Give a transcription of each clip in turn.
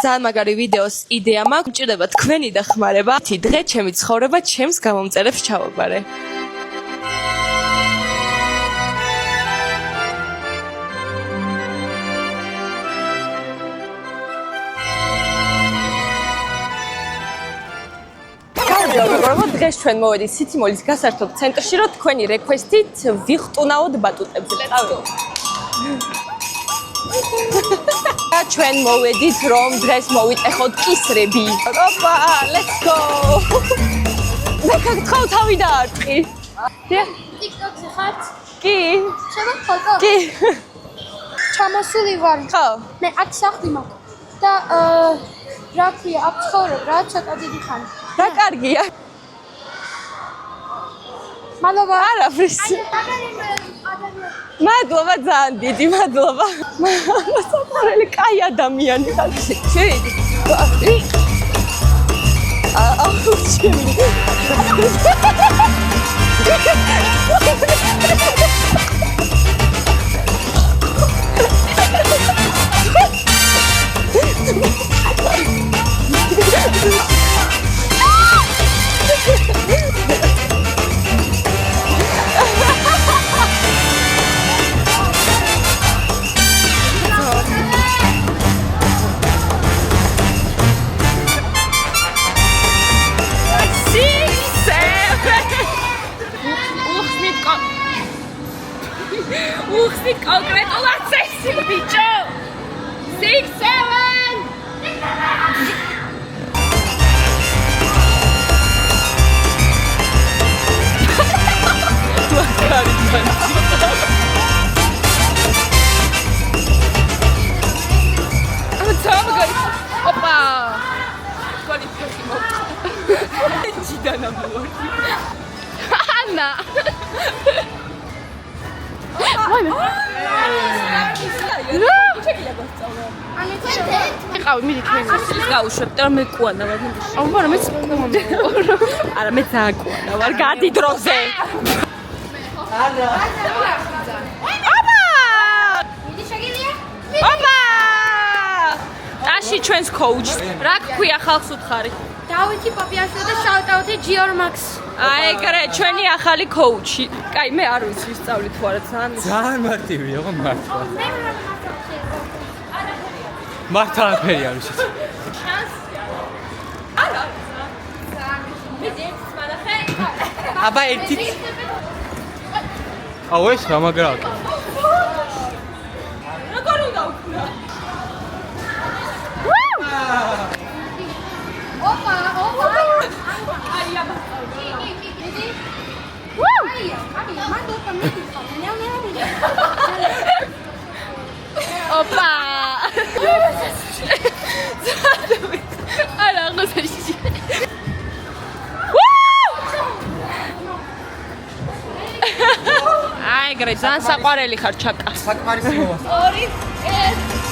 ძალიან მაგარი ვიდეოს იდეა მაქვს, მჭირდება თქვენი დახმარება. დღე ჩემი ცხოვრება ჩემს გამომწერებს ჩავაბარე. მეგობრებო, დღეს ჩვენ მოვედით სიციმოლის გასართობ ცენტრში, რომ თქვენი რეკვესტით ვიხტუნაოთ ბატუტებს. ჩვენ მოვედით, რომ დღეს მოვიტეხოთ კისრები. ოპა, let's go! მე გაგთხავ თავი დაარტყი. TikTok-ზე ხართ? კი. შევა ფოტო? კი. ჩამოსული ვარ. ხო. მე აქ სახლი მაქვს. და რა ქვია, აქ ცხოვრობ რა ცოტა დიდი ხანი. რა კარგია. მადლობა. არაფრის. მადლობა ძალიან დიდი, მადლობა. მოსაყვარელი კაი ადამიანი ხარ. შევიდი. უხსნით კონკრეტულად სექსი ბიჭო 6-7 ოპა კვალიფიკაცი მოხდა ჯიდანა მოვარდი ანა ყავი მიდი თქვენ გავუშვებ და მე კუანა ვარ აუ მაგრამ მეც კუანა არა მე ძალიან კუანა ვარ გადი დროზე არა აბა მიდი შეგილია აბა ტაში ჩვენს კოუჩს რა ქვია ხალხს უთხარი დავითი პაპიასო და შაუტაუთი ჯიორ მაქს აი ეგრე ჩვენი ახალი კოუჩი. კაი, მე არ ვიცი ვისწავლით თუ არა ძალიან მარტივია, ხო მართლა. მე რა მართლა არაფერი არ ვიცი. არა. მე ძებს მანახე. აბა ერთი. აუ ეს რა მაგრაა. როგორ უნდა ვქნა? ოპა აი აბა ოპა არა გოსეში აი გრე ძალიან საყვარელი ხარ ჩაკა საკმარისი მოვა 2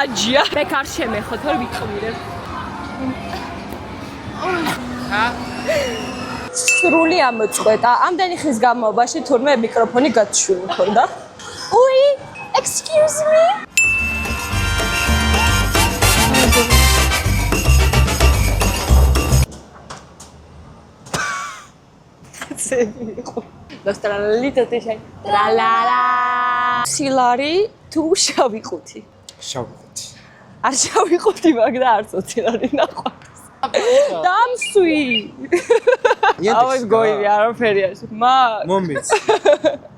ხაჯია. მე კარ შემეხო, თორე ვიყვირებ. სრული ამოწყვეტა. ამდენი ხნის განმავლობაში თურმე მიკროფონი გათშვილი მქონდა. უი, excuse me. Nostalita te shai. La la la. Silari tu შავი ყუთი. შავი. არ შავი ყუთი მაგ და არც ოცილარი ნაყვარს. დამსვი. აუ გოივი არაფერი არის. მაგ. მომიც.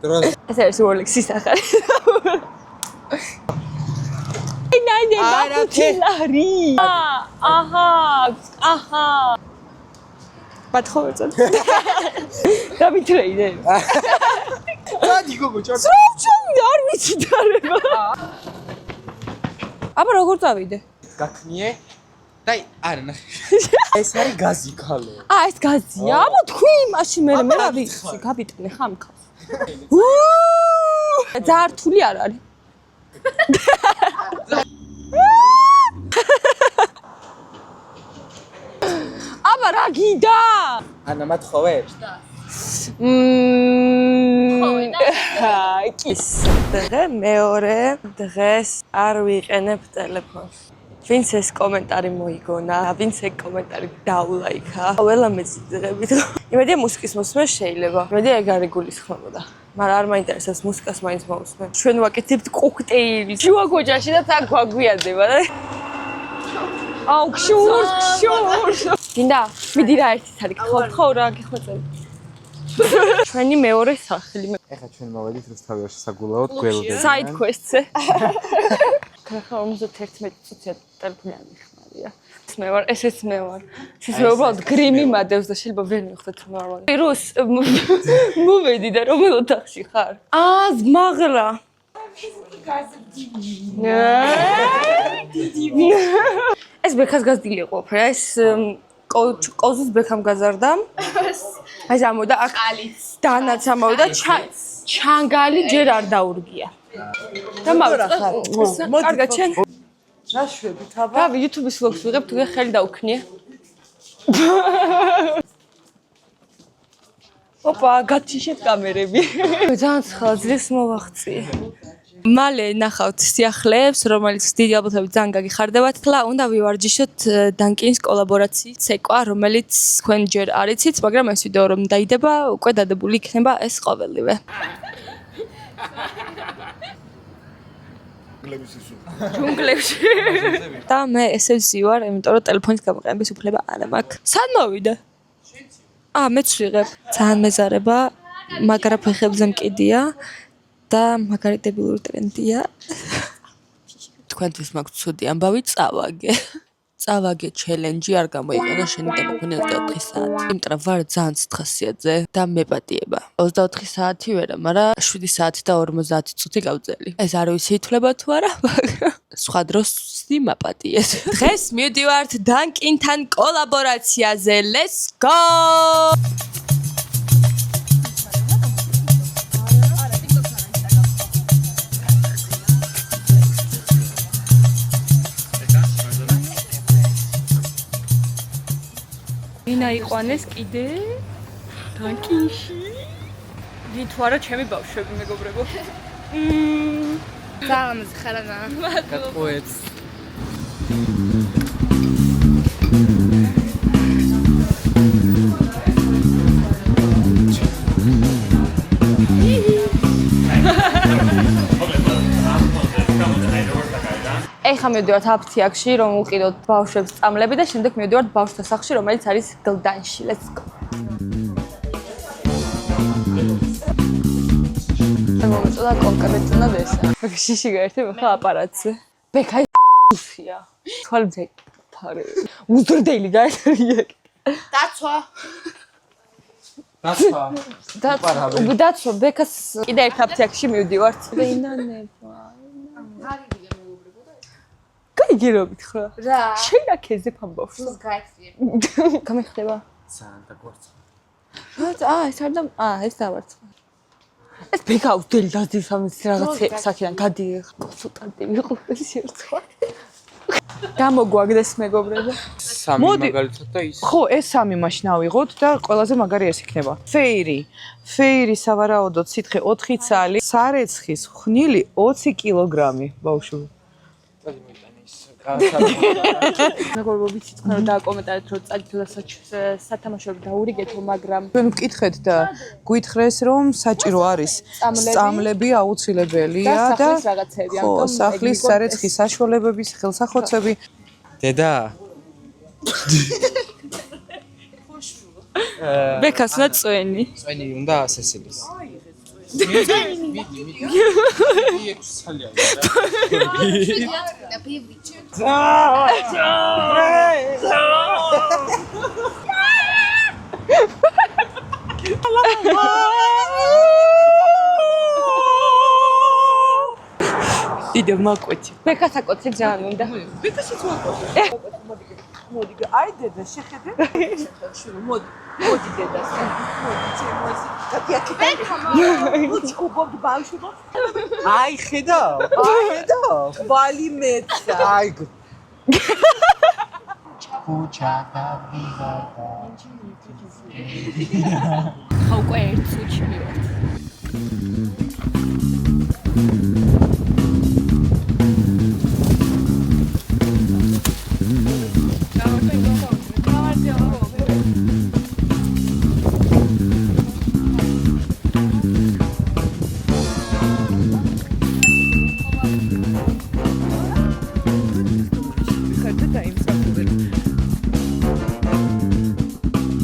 დროს. ეს არის Rolex-ის სახელი. ნაიდე ბათილარი. აჰა, აჰა. ბათხოვეწად. დამიტრეიდე. დადი გოგო, ჩორტ. სროჩონი არ ვიცი დარება. აბა როგორ წავიდე? გაქნიე და არა ნახე. ეს არის გაზი ქალო. ეს გაზია. აბა თქვი მაშინ მე რა ვიცი, გაბიტნე ხამ ხავს. ძალიან რთული არ არის. აბა რა გიდა? ანა მათხოვე? დღე მეორე დღეს არ ვიყენებ ტელეფონს. ვინც ეს კომენტარი მოიგონა, ვინც ეს კომენტარი დაულაიქა. ყველა მეცდღებით. იმედია მუსიკის მოსმე შეიძლება. იმედია ეგ არ იგულისხმებოდა. მაგრამ არ მაინტერესებს მუსიკას მაინც მოვუსმე. ჩვენ ვაკეთებთ კოქტეილი. შუა გოჯაში და თან გვაგვიადება და აუ ქშურ. გინდა? მიდი რა ერთი თარი გთხოვ რა გიხვეწები. ჩვენი მეორე სახლი. ეხლა ჩვენ მოვედით რუსთავიაში საგულაოდ გველოდებით. Side quest-ზე. ხა 51 წუთია ტელეფონი არ მიხმარია. მე ვარ, ესეც მე ვარ. შეიძლება უბრალოდ გრიმი მადევს და შეიძლება ვერ მივხვდეთ რომ არ ვარ. რუს მოვედი და რომელ ოთახში ხარ? ზმაღლა. ეს ბექას გაზდილი ყოფილი. ეს კოზის ბექამ გაზარდა. ეს ამოდა აქ დანაც ამოდა ჩანგალი ჯერ არ დაურგია. და მოვიწყე. კარგად შენ. რა შვებით აბა? რავი, YouTube-ის vlogs ვიღებ, თუ ხელი დაუქნიე. ოპა, გათიშეთ კამერები. ძალიან ხალხს მოვახციე. მალე ნახავთ სიახლეებს, რომელიც დიდი ალბათობით ძალიან გაგიხარდებათ. თლა უნდა ვივარჯიშოთ დანკინის კოლაბორაციის ცეკვა, რომელიც თქვენ ჯერ არ იცით, მაგრამ ეს ვიდეო რომ დაიდება, უკვე დადებული იქნება ეს ყოველივე. ჯუნგლებში. და მე ესე ვზივარ, იმიტომ რომ ტელეფონის გამოყენების უფლება არ მაქვს. სად მოვიდე? მეც ვიღებ. ძალიან მეზარება, მაგრა ფეხებზე მკიდია და მაგარი დებილური ტრენდია. თქვენთვის მაქვს ცუდი ამბავი, წავაგე ჩელენჯი არ გამოიყენა შენი ტელეფონი 24 საათი. იმიტომ რომ ვარ ძალიან ცხასიათზე და მეპატიება. 24 საათი ვერა, მაგრამ 7 საათი და 50 წუთი გავწელი. ეს არ ვიცი ითვლება თუ არა, მაგრამ სხვა დროს სიმაპატიეს. დღეს მივდივართ დანკინთან კოლაბორაციაზე. Let's go! ვინა იყვანეს კიდე დანკინში? ვინ თუ არა ჩემი ბავშვები მეგობრებო. ძალიან მზხარაა. გატყუეთ. ეხლა მივდივართ აფთიაქში, რომ უყიდოთ ბავშვებს წამლები და შემდეგ მივდივართ ბავშვთა სახლში, რომელიც არის გლდანში. Let's go. მომწოდა კონკრეტულად ესა. შიში გაერთე ხა აპარატზე. ბექა უსია. თვალზე ფარე. უზრდელი გაერთია. დაცვა. დაცვა ბექას კიდე ერთ აფთიაქში მივდივართ. ინანება. გაიგირობით ხო? რა? შენაქეზე ფამბავს. სულ გაიხსნე. გამიხდება. ძალიან დაგვარცხა. ეს არ და ეს დავარცხა. ეს ბექა უდელი დაზდის ამის რაღაცა საქიდან გადიე კონსულტანტი ვიყო შევცხვა. გამოგვაგდეს მეგობრებო. სამი მაგალითად და ის. ხო, ეს სამი მაშინ ავიღოთ და ყველაზე მაგარი ეს იქნება. ფეირი სავარაუდოდ სითხე 4 ცალი, სარეცხის ხვნილი 20 კილოგრამი, ბავშვი. მეგობრებო, ვიცი თქვენ რომ დააკომენტარეთ რომ წადით და სათამაშოები დაურიგეთო, მაგრამ ჩვენ ვკითხეთ და გვითხრეს რომ საჭირო არის სწამლები აუცილებელია და ხო, სახლის სარეცხის საშუალებების ხელსახოცები. დედა. ბექას უნდა წვენი. წვენი უნდა ასესილის. დიდო მაკვეთი. ბეკასაკოცე ძალიან მინდა. ბეკაშიც ვაკეთე. მოდი, აი დედა შეხედე. შურო, მოდი დედა. მოდი ჩემოისი. კატიაკი. მოდი უბობ ბავშვო. აი ხედავ? ბალი მეცა. აი კუჩა დავიღალდა. ხა უკვე ერთ სუჩი მივარ.